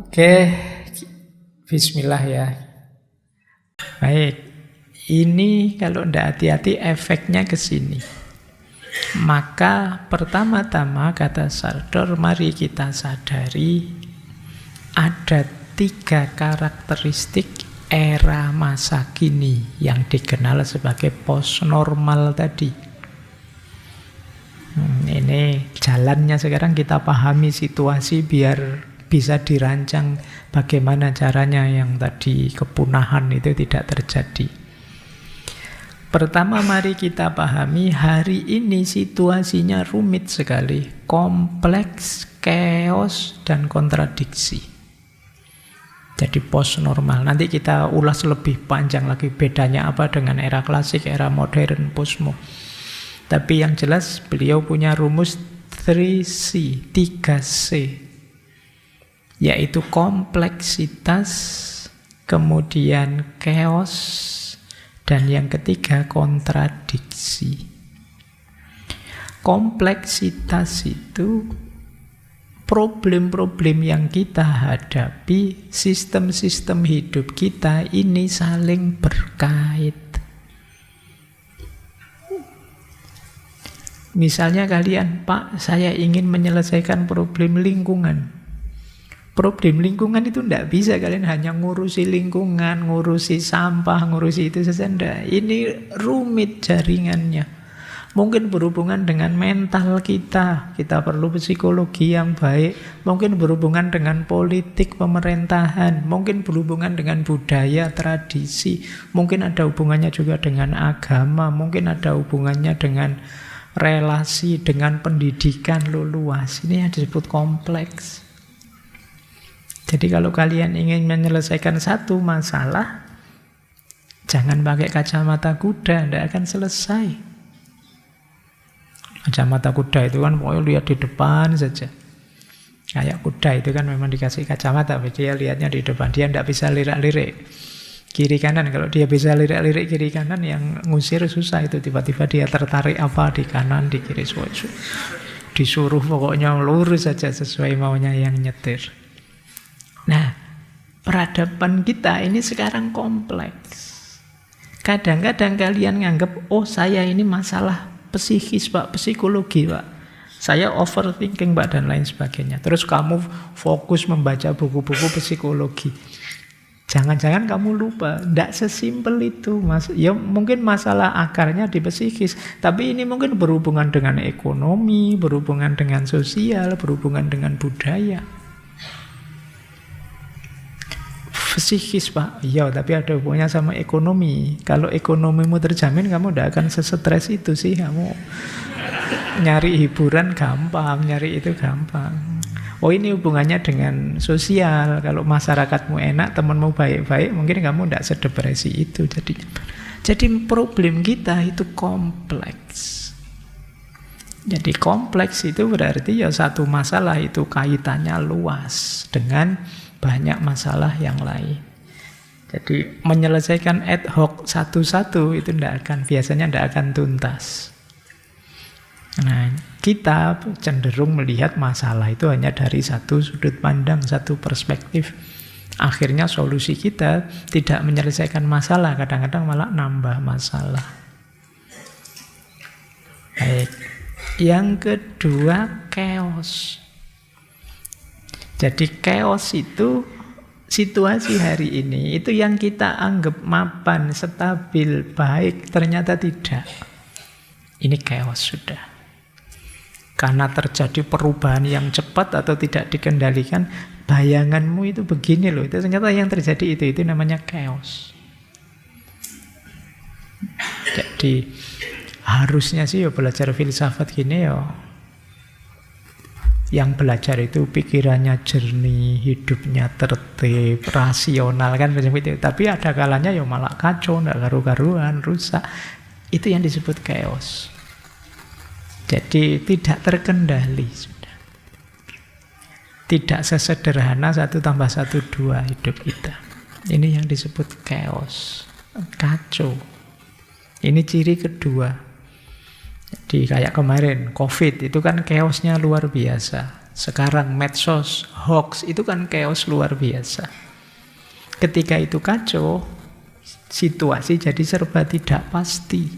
Oke, bismillah ya. Baik, ini kalau tidak hati-hati efeknya ke sini. Maka pertama-tama kata Sartor, mari kita sadari ada 3 karakteristik era masa kini yang dikenal sebagai post-normal tadi. Ini jalannya sekarang kita pahami situasi biar bisa dirancang bagaimana caranya yang tadi kepunahan itu tidak terjadi. Pertama, mari kita pahami hari ini situasinya rumit sekali, kompleks, chaos, dan kontradiksi. Jadi post normal. Nanti kita ulas lebih panjang lagi bedanya apa dengan era klasik, era modern, postmo. Tapi yang jelas beliau punya rumus 3C, 3C. Yaitu kompleksitas, kemudian chaos, dan yang ketiga kontradiksi. Kompleksitas itu problem-problem yang kita hadapi, sistem-sistem hidup kita ini saling berkait. Misalnya kalian, Pak, saya ingin menyelesaikan problem lingkungan. Problem lingkungan itu tidak bisa kalian hanya ngurusi lingkungan, ngurusi sampah, ngurusi itu saja. Ini rumit jaringannya. Mungkin berhubungan dengan mental kita perlu psikologi yang baik. Mungkin berhubungan dengan politik pemerintahan. Mungkin berhubungan dengan budaya, tradisi. Mungkin ada hubungannya juga dengan agama. Mungkin ada hubungannya dengan relasi, dengan pendidikan luas. Ini yang disebut kompleks. Jadi kalau kalian ingin menyelesaikan satu masalah, jangan pakai kacamata kuda, tidak akan selesai. Kacamata kuda itu kan pokoknya lihat di depan saja. Kayak kuda itu kan memang dikasih kacamata, dia lihatnya di depan, dia tidak bisa lirik-lirik kiri kanan. Kalau dia bisa lirik-lirik kiri kanan, yang ngusir susah itu. Tiba-tiba dia tertarik apa di kanan, di kiri, disuruh pokoknya lurus saja sesuai maunya yang nyetir. Nah, peradaban kita ini sekarang kompleks. Kadang-kadang kalian nganggap, oh saya ini masalah psikis Pak, psikologi Pak. Saya overthinking Pak dan lain sebagainya. Terus kamu fokus membaca buku-buku psikologi. Jangan-jangan kamu lupa, tidak sesimpel itu. Ya mungkin masalah akarnya di psikis, tapi ini mungkin berhubungan dengan ekonomi, berhubungan dengan sosial, berhubungan dengan budaya. Psikis Pak, iya tapi ada hubungannya sama ekonomi. Kalau ekonomimu terjamin, kamu tidak akan sesetres itu sih. Kamu nyari hiburan gampang, nyari itu gampang. Oh ini hubungannya dengan sosial. Kalau masyarakatmu enak, temanmu baik-baik, mungkin kamu tidak sedepresi itu. Jadi problem kita itu kompleks. Jadi kompleks itu berarti ya satu masalah itu kaitannya luas dengan banyak masalah yang lain. Jadi menyelesaikan ad hoc satu-satu itu biasanya tidak akan tuntas. Nah, kita cenderung melihat masalah itu hanya dari satu sudut pandang, satu perspektif. Akhirnya solusi kita tidak menyelesaikan masalah, kadang-kadang malah nambah masalah. Baik. Yang kedua, chaos. Jadi chaos itu situasi hari ini, itu yang kita anggap mapan, stabil, baik, ternyata tidak. Ini chaos sudah. Karena terjadi perubahan yang cepat atau tidak dikendalikan, bayanganmu itu begini loh. Itu ternyata yang terjadi itu namanya chaos. Jadi harusnya sih ya belajar filsafat gini ya. Yang belajar itu pikirannya jernih, hidupnya tertib, rasional kan seperti itu. Tapi ada kalanya ya malah kacau, tidak karu-karuan, rusak. Itu yang disebut chaos. Jadi tidak terkendali sudah. Tidak sesederhana 1 + 1 2 hidup kita. Ini yang disebut chaos, kacau. Ini ciri kedua. Jadi kayak kemarin, COVID itu kan chaosnya luar biasa. Sekarang medsos, hoax, itu kan chaos luar biasa. Ketika itu kacau, situasi jadi serba tidak pasti.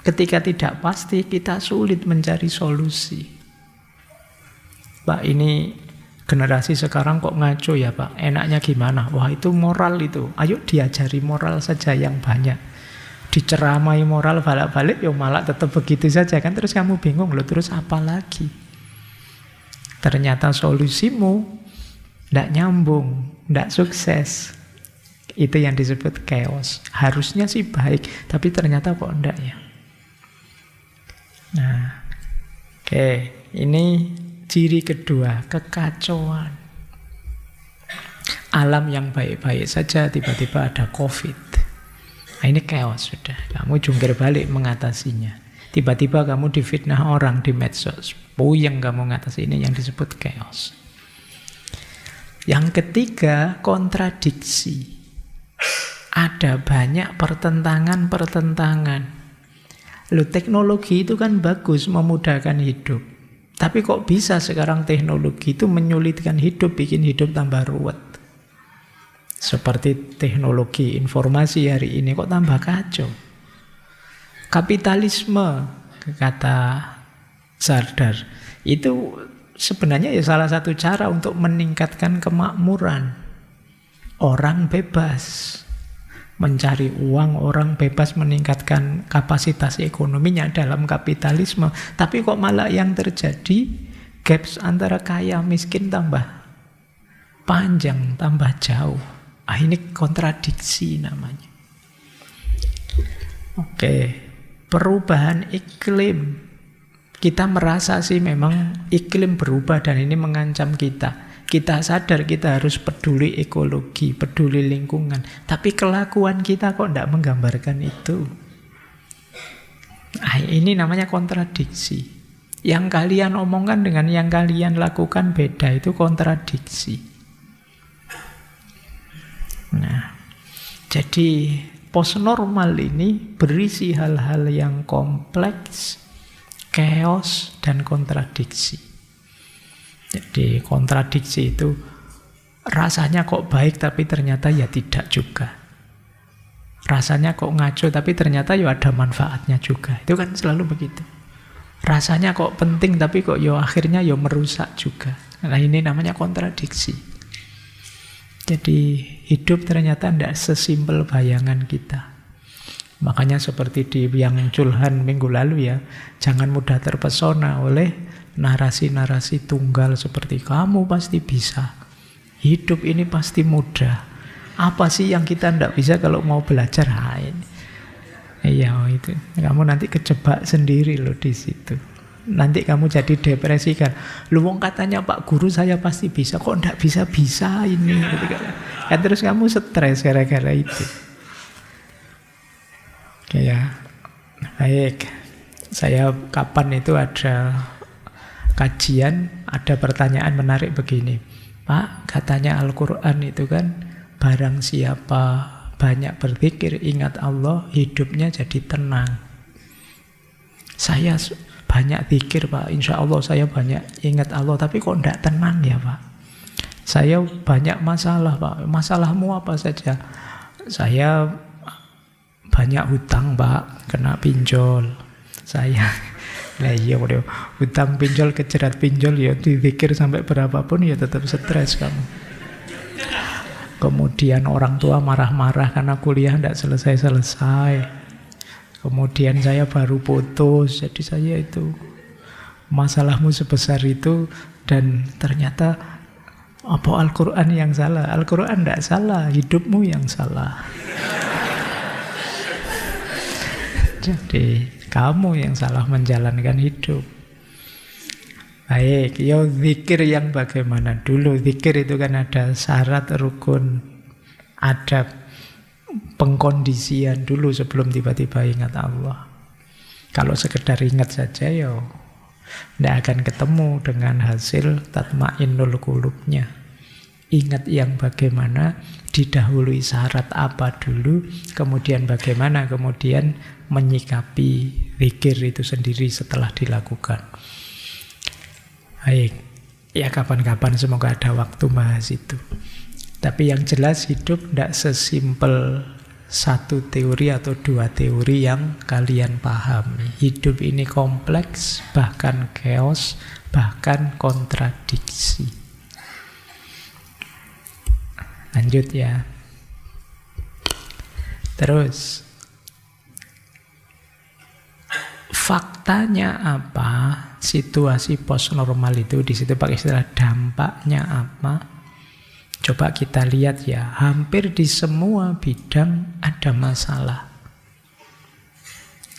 Ketika tidak pasti, kita sulit mencari solusi. Pak, ini generasi sekarang kok ngaco ya Pak? Enaknya gimana? Wah, itu moral itu. Ayo diajari moral saja yang banyak. Diceramai moral balik-balik, ya malah tetap begitu saja kan. Terus kamu bingung, loh terus apa lagi? Ternyata solusimu tidak nyambung, tidak sukses. Itu yang disebut chaos. Harusnya sih baik, tapi ternyata kok enggak ya. Nah, oke, ini ciri kedua, kekacauan. Alam yang baik-baik saja tiba-tiba ada COVID. Nah, ini chaos sudah. Kamu jungkir balik mengatasinya. Tiba-tiba kamu difitnah orang di medsos. Puyeng kamu mengatasi, ini yang disebut chaos. Yang ketiga, kontradiksi. Ada banyak pertentangan-pertentangan. Loh, teknologi itu kan bagus, memudahkan hidup. Tapi kok bisa sekarang teknologi itu menyulitkan hidup, bikin hidup tambah ruwet. Seperti teknologi informasi hari ini kok tambah kacau. Kapitalisme, kata Sardar, itu sebenarnya ya salah satu cara untuk meningkatkan kemakmuran. Orang bebas mencari uang, orang bebas meningkatkan kapasitas ekonominya dalam kapitalisme. Tapi kok malah yang terjadi, gaps antara kaya miskin tambah panjang, tambah jauh. Ini kontradiksi namanya. Oke. Perubahan iklim. Kita merasa sih memang iklim berubah dan ini mengancam kita. Kita sadar kita harus peduli ekologi, peduli lingkungan. Tapi kelakuan kita kok tidak menggambarkan itu. Ini namanya kontradiksi. Yang kalian omongkan dengan yang kalian lakukan beda, itu kontradiksi. Nah, jadi postnormal ini berisi hal-hal yang kompleks, chaos, dan kontradiksi. Jadi kontradiksi itu rasanya kok baik tapi ternyata ya tidak juga. Rasanya kok ngaco tapi ternyata ya ada manfaatnya juga. Itu kan selalu begitu. Rasanya kok penting tapi kok ya akhirnya ya merusak juga. Nah, ini namanya kontradiksi. Jadi hidup ternyata tidak sesimpel bayangan kita. Makanya seperti di yang Culhan minggu lalu ya, jangan mudah terpesona oleh narasi-narasi tunggal seperti kamu pasti bisa. Hidup ini pasti mudah. Apa sih yang kita tidak bisa kalau mau belajar? Iya itu. Kamu nanti kejebak sendiri loh di situ. Nanti kamu jadi depresi kan. Lu wong katanya Pak Guru saya pasti bisa, kok ndak bisa-bisa ini. Kan terus kamu stres gara-gara itu. Oke ya. Baik. Saya kapan itu ada kajian, ada pertanyaan menarik begini. Pak, katanya Al-Quran itu kan barang siapa banyak berzikir, ingat Allah, hidupnya jadi tenang. Saya banyak zikir Pak, insya Allah saya banyak ingat Allah, tapi kok tidak tenang ya Pak? Saya banyak masalah Pak. Masalahmu apa saja? Saya banyak hutang Pak, kena pinjol. Saya lah iya udah hutang pinjol, kejerat pinjol ya dipikir sampai berapapun ya tetap stres kamu. Kemudian orang tua marah-marah karena kuliah tidak selesai-selesai. Kemudian saya baru putus, jadi saya itu masalahmu sebesar itu dan ternyata apa Al-Quran yang salah? Al-Quran tidak salah, hidupmu yang salah. Jadi kamu yang salah menjalankan hidup. Baik, ya zikir yang bagaimana? Dulu zikir itu kan ada syarat, rukun, adab, pengkondisian dulu sebelum tiba-tiba ingat Allah. Kalau sekedar ingat saja ya tidak akan ketemu dengan hasil tatma'innul qulubnya. Ingat yang bagaimana, didahului syarat apa dulu, kemudian bagaimana kemudian menyikapi zikir itu sendiri setelah dilakukan. Baik, Ya kapan-kapan semoga ada waktu bahas itu. Tapi yang jelas hidup tidak sesimpel satu teori atau dua teori yang kalian pahami. Hidup ini kompleks, bahkan chaos, bahkan kontradiksi. Lanjut ya. Terus faktanya apa? Situasi post normal itu di situ pakai istilah dampaknya apa? Coba kita lihat ya, hampir di semua bidang ada masalah.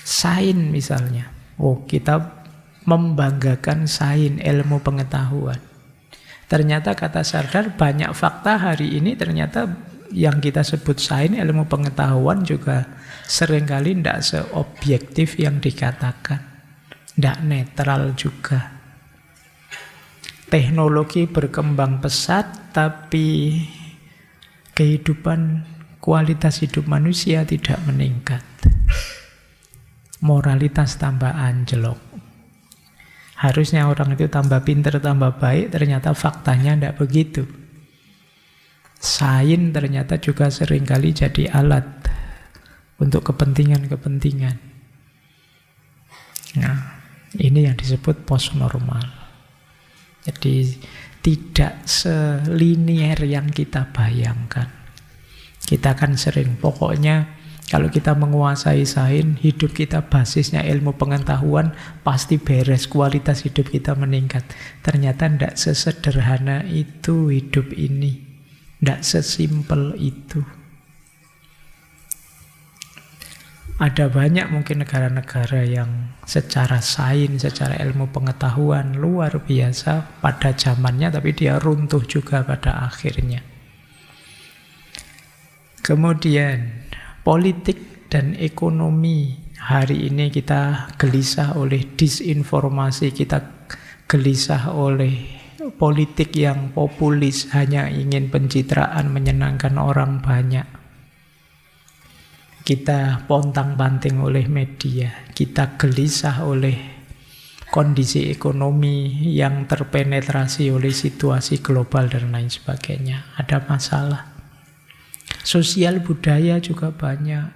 Sains misalnya. Oh, kita membanggakan sains, ilmu pengetahuan. Ternyata kata Sardar banyak fakta hari ini ternyata yang kita sebut sains, ilmu pengetahuan juga seringkali tidak seobjektif yang dikatakan. Tidak netral juga. Teknologi berkembang pesat, tapi kehidupan, kualitas hidup manusia tidak meningkat. Moralitas tambah anjlok. Harusnya orang itu tambah pintar, tambah baik, ternyata faktanya tidak begitu. Sains ternyata juga seringkali jadi alat untuk kepentingan-kepentingan. Nah, ini yang disebut post normal. Jadi tidak selinier yang kita bayangkan. Kita kan sering, pokoknya kalau kita menguasai sains, hidup kita basisnya ilmu pengetahuan, pasti beres, kualitas hidup kita meningkat. Ternyata tidak sesederhana itu hidup ini. Tidak sesimpel itu. Ada banyak mungkin negara-negara yang secara sains, secara ilmu pengetahuan luar biasa pada zamannya, tapi dia runtuh juga pada akhirnya. Kemudian politik dan ekonomi. Hari ini kita gelisah oleh disinformasi, kita gelisah oleh politik yang populis, hanya ingin pencitraan, menyenangkan orang banyak. Kita pontang-panting oleh media, kita gelisah oleh kondisi ekonomi yang terpenetrasi oleh situasi global dan lain sebagainya. Ada masalah. Sosial budaya juga banyak.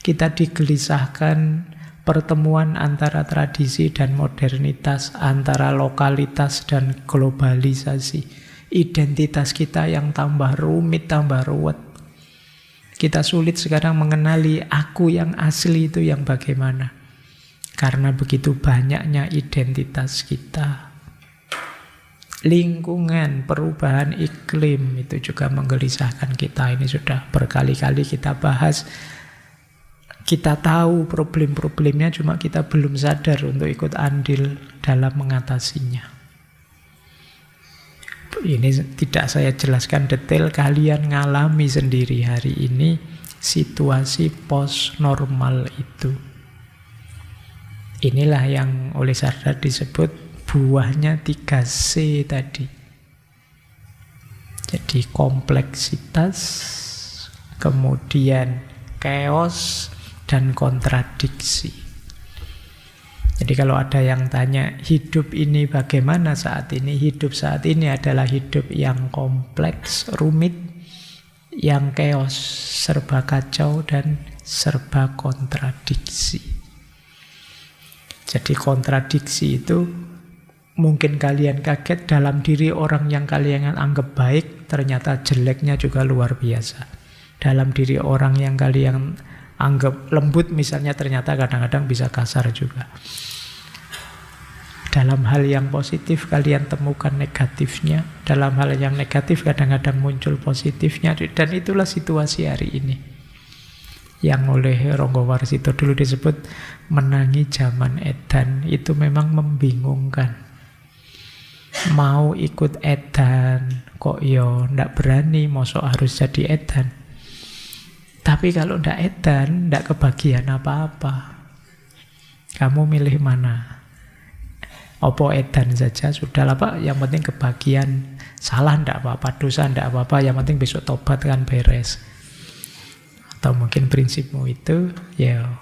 Kita digelisahkan pertemuan antara tradisi dan modernitas, antara lokalitas dan globalisasi. Identitas kita yang tambah rumit, tambah ruwet. Kita sulit sekarang mengenali aku yang asli itu yang bagaimana. Karena begitu banyaknya identitas kita. Lingkungan, perubahan iklim itu juga menggelisahkan kita. Ini sudah berkali-kali kita bahas. Kita tahu problem-problemnya, cuma kita belum sadar untuk ikut andil dalam mengatasinya. Ini tidak saya jelaskan detail, kalian ngalami sendiri hari ini situasi post normal itu. Inilah yang oleh Sardar disebut buahnya 3C tadi. Jadi kompleksitas, kemudian chaos, dan kontradiksi. Jadi kalau ada yang tanya, hidup ini bagaimana saat ini? Hidup saat ini adalah hidup yang kompleks, rumit, yang chaos, serba kacau, dan serba kontradiksi. Jadi kontradiksi itu mungkin kalian kaget, dalam diri orang yang kalian anggap baik, ternyata jeleknya juga luar biasa. Dalam diri orang yang kalian anggap lembut misalnya, ternyata kadang-kadang bisa kasar juga. Dalam hal yang positif kalian temukan negatifnya, dalam hal yang negatif kadang-kadang muncul positifnya, dan itulah situasi hari ini yang oleh Ronggo Warsito dulu disebut menangi zaman edan. Itu memang membingungkan. Mau ikut edan kok yo ndak berani, mosok harus jadi edan. Tapi kalau ndak edan, ndak kebagian apa-apa. Kamu milih mana? Opo edan saja, sudahlah Pak, yang penting kebagian. Salah ndak apa-apa, dosa ndak apa-apa, yang penting besok tobat kan beres. Atau mungkin prinsipmu itu, ya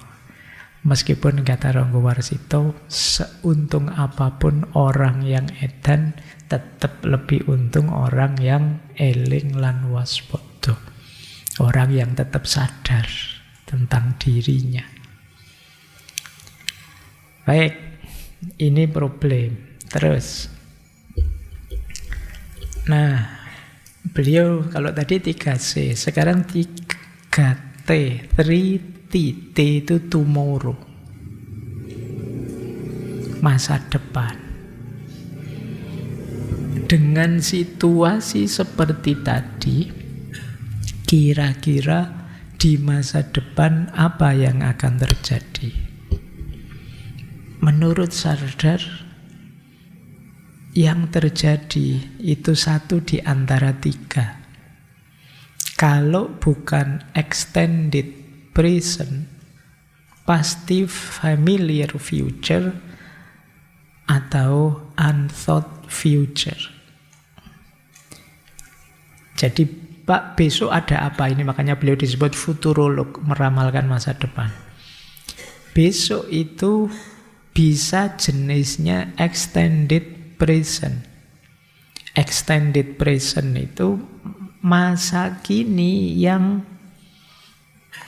Meskipun kata Ronggo Warsito, seuntung apapun orang yang edan, tetap lebih untung orang yang eling lan waspada. Orang yang tetap sadar tentang dirinya. Baik, ini problem. Terus, nah, beliau kalau tadi 3C, sekarang 3T, 3T, T itu tomorrow, masa depan. Dengan situasi seperti tadi, kira-kira di masa depan apa yang akan terjadi? Menurut Sardar, yang terjadi itu satu di antara tiga. Kalau bukan extended present, pasti familiar future atau unthought future. Jadi Pak, besok ada apa ini? Makanya beliau disebut futurolog, meramalkan masa depan. Besok itu bisa jenisnya extended present. Extended present itu masa kini yang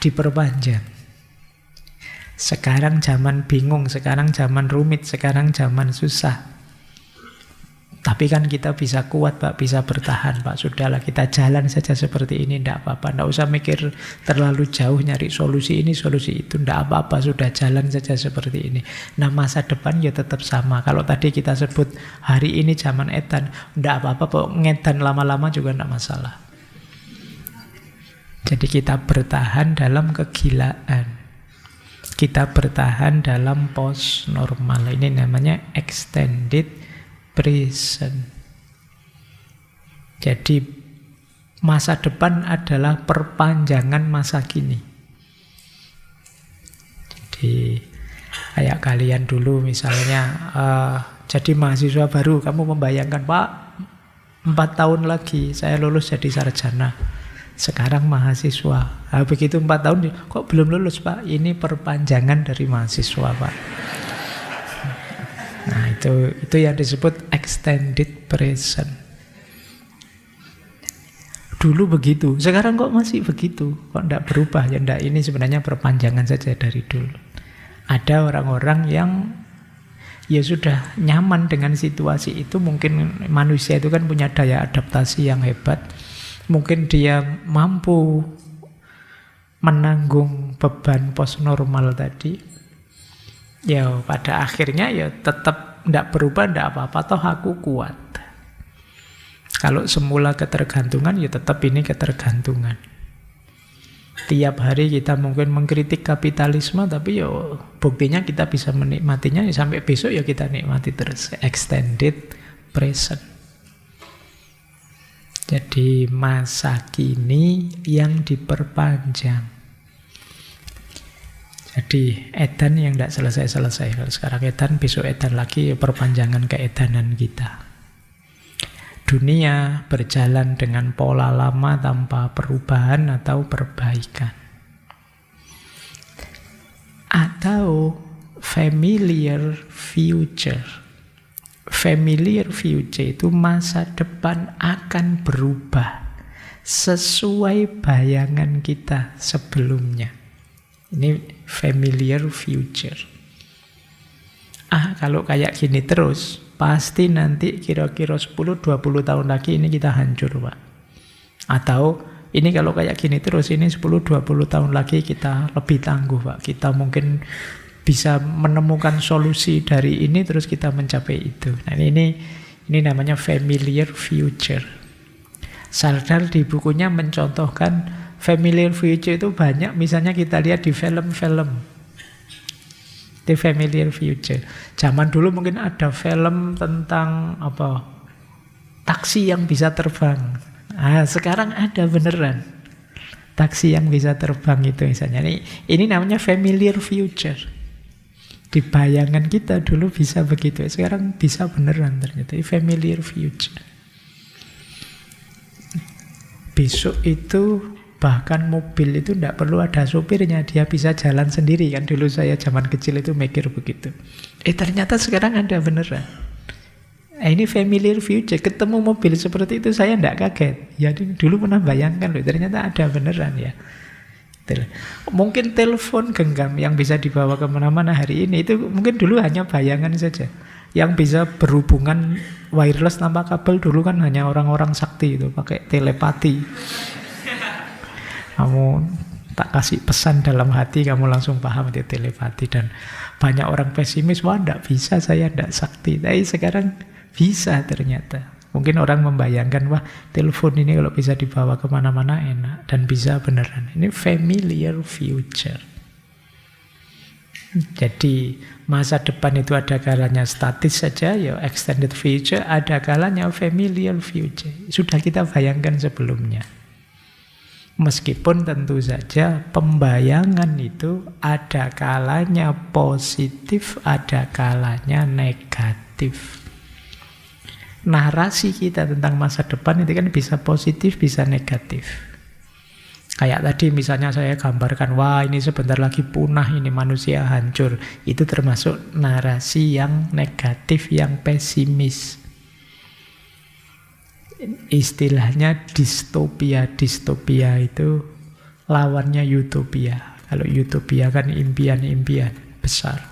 diperpanjang. Sekarang zaman bingung, sekarang zaman rumit, sekarang zaman susah. Tapi kan kita bisa kuat, Pak, bisa bertahan, Pak. Sudahlah, kita jalan saja seperti ini, tidak apa-apa. Tidak usah mikir terlalu jauh, nyari solusi ini, solusi itu. Tidak apa-apa, sudah jalan saja seperti ini. Nah, masa depan ya tetap sama. Kalau tadi kita sebut hari ini zaman edan, tidak apa-apa, Pak. Ngedan lama-lama juga tidak masalah. Jadi kita bertahan dalam kegilaan. Kita bertahan dalam post normal. Ini namanya extended present. Jadi masa depan adalah perpanjangan masa kini. Jadi kayak kalian dulu misalnya jadi mahasiswa baru, kamu membayangkan, Pak, 4 tahun lagi saya lulus jadi sarjana. Sekarang mahasiswa. Nah, begitu 4 tahun, kok belum lulus, Pak? Ini perpanjangan dari mahasiswa, Pak. Nah, itu yang disebut extended present. Dulu begitu, sekarang kok masih begitu? Kok tidak berubah? Ya tidak, ini sebenarnya perpanjangan saja dari dulu. Ada orang-orang yang ya sudah nyaman dengan situasi itu. Mungkin manusia itu kan punya daya adaptasi yang hebat. Mungkin dia mampu menanggung beban post normal tadi. Ya pada akhirnya ya tetap tidak berubah, tidak apa-apa, toh aku kuat. Kalau semula ketergantungan, ya tetap ini ketergantungan. Tiap hari kita mungkin mengkritik kapitalisme, tapi ya buktinya kita bisa menikmatinya, ya sampai besok ya kita nikmati terus. Extended present. Jadi masa kini yang diperpanjang. Jadi edan yang tidak selesai-selesai. Kalau sekarang edan, besok edan lagi, perpanjangan keedanan kita. Dunia berjalan dengan pola lama tanpa perubahan atau perbaikan. Atau familiar future. Familiar future itu masa depan akan berubah sesuai bayangan kita sebelumnya. Ini familiar future. Kalau kayak gini terus, pasti nanti kira-kira 10-20 tahun lagi ini kita hancur, Pak. Atau ini kalau kayak gini terus, ini 10-20 tahun lagi kita lebih tangguh, Pak. Kita mungkin bisa menemukan solusi dari ini, terus kita mencapai itu. Nah, ini namanya familiar future. Sardar di bukunya mencontohkan familiar future itu banyak, misalnya kita lihat di film-film. Di familiar future. Zaman dulu mungkin ada film tentang apa? Taksi yang bisa terbang. Sekarang ada beneran. Taksi yang bisa terbang itu misalnya. Ini namanya familiar future. Di bayangan kita dulu bisa begitu, sekarang bisa beneran ternyata. Familiar future. Besok itu Bahkan mobil itu tidak perlu ada supirnya, dia bisa jalan sendiri kan. Dulu saya zaman kecil itu mikir begitu. Ternyata sekarang ada beneran. Ini familiar future, ketemu mobil seperti itu saya tidak kaget. Ya dulu pernah bayangkan loh, ternyata ada beneran ya. Mungkin telepon genggam yang bisa dibawa kemana-mana hari ini, itu mungkin dulu hanya bayangan saja. Yang bisa berhubungan wireless tanpa kabel dulu kan hanya orang-orang sakti itu, pakai telepati. Kamu tak kasih pesan dalam hati, kamu langsung paham itu telepati. Dan banyak orang pesimis, wah tidak bisa, saya tidak sakti. Tapi sekarang bisa ternyata. Mungkin orang membayangkan, wah telepon ini kalau bisa dibawa kemana-mana enak. Dan bisa beneran. Ini familiar future. Jadi masa depan itu ada kalanya statis saja, ya extended future. Ada kalanya familiar future. Sudah kita bayangkan sebelumnya. Meskipun tentu saja pembayangan itu ada kalanya positif, ada kalanya negatif. Narasi kita tentang masa depan itu kan bisa positif, bisa negatif. Kayak tadi misalnya saya gambarkan, wah ini sebentar lagi punah, ini manusia hancur. Itu termasuk narasi yang negatif, yang pesimis. Istilahnya distopia. Distopia itu lawannya utopia. Kalau utopia kan impian-impian besar.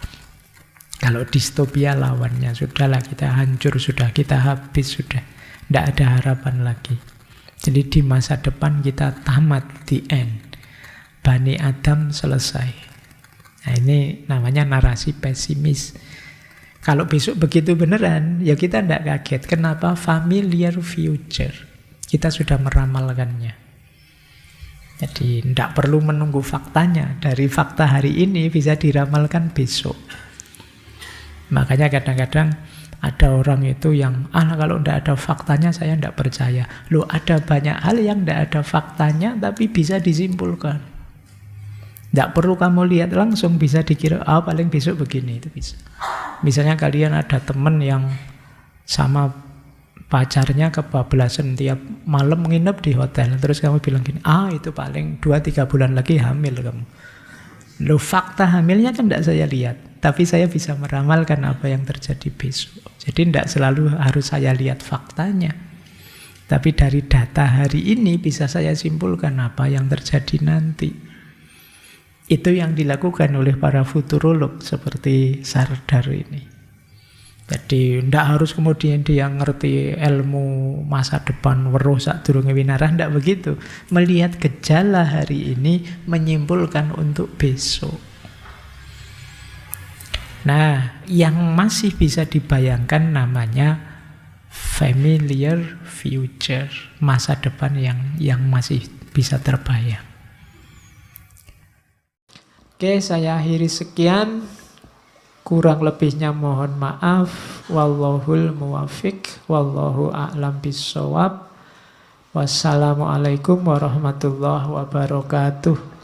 Kalau distopia lawannya, sudahlah kita hancur, sudah kita habis, sudah tidak ada harapan lagi. Jadi di masa depan kita tamat, the end. Bani Adam selesai. Nah ini namanya narasi pesimis. Kalau besok begitu beneran, ya kita tidak kaget. Kenapa? Familiar future. Kita sudah meramalkannya. Jadi tidak perlu menunggu faktanya. Dari fakta hari ini bisa diramalkan besok. Makanya kadang-kadang ada orang itu yang, kalau tidak ada faktanya saya tidak percaya. Loh, ada banyak hal yang tidak ada faktanya tapi bisa disimpulkan. Tidak perlu kamu lihat langsung, bisa dikira, paling besok begini, itu bisa. Misalnya kalian ada teman yang sama pacarnya kebablasan, tiap malam nginep di hotel. Terus kamu bilang gini, itu paling 2-3 bulan lagi hamil kamu. Loh, fakta hamilnya kan tidak saya lihat. Tapi saya bisa meramalkan apa yang terjadi besok. Jadi tidak selalu harus saya lihat faktanya. Tapi dari data hari ini bisa saya simpulkan apa yang terjadi nanti. Itu yang dilakukan oleh para futurolog seperti Sardar ini. Jadi tidak harus kemudian dia ngerti ilmu masa depan weruh sadurunge winarah, tidak begitu. Melihat gejala hari ini menyimpulkan untuk besok. Nah, yang masih bisa dibayangkan namanya familiar future, masa depan yang masih bisa terbayang. Oke, saya akhiri sekian. Kurang lebihnya mohon maaf. Wallahul muwafiq, wallahu a'lam bissawab. Wassalamualaikum warahmatullahi wabarakatuh.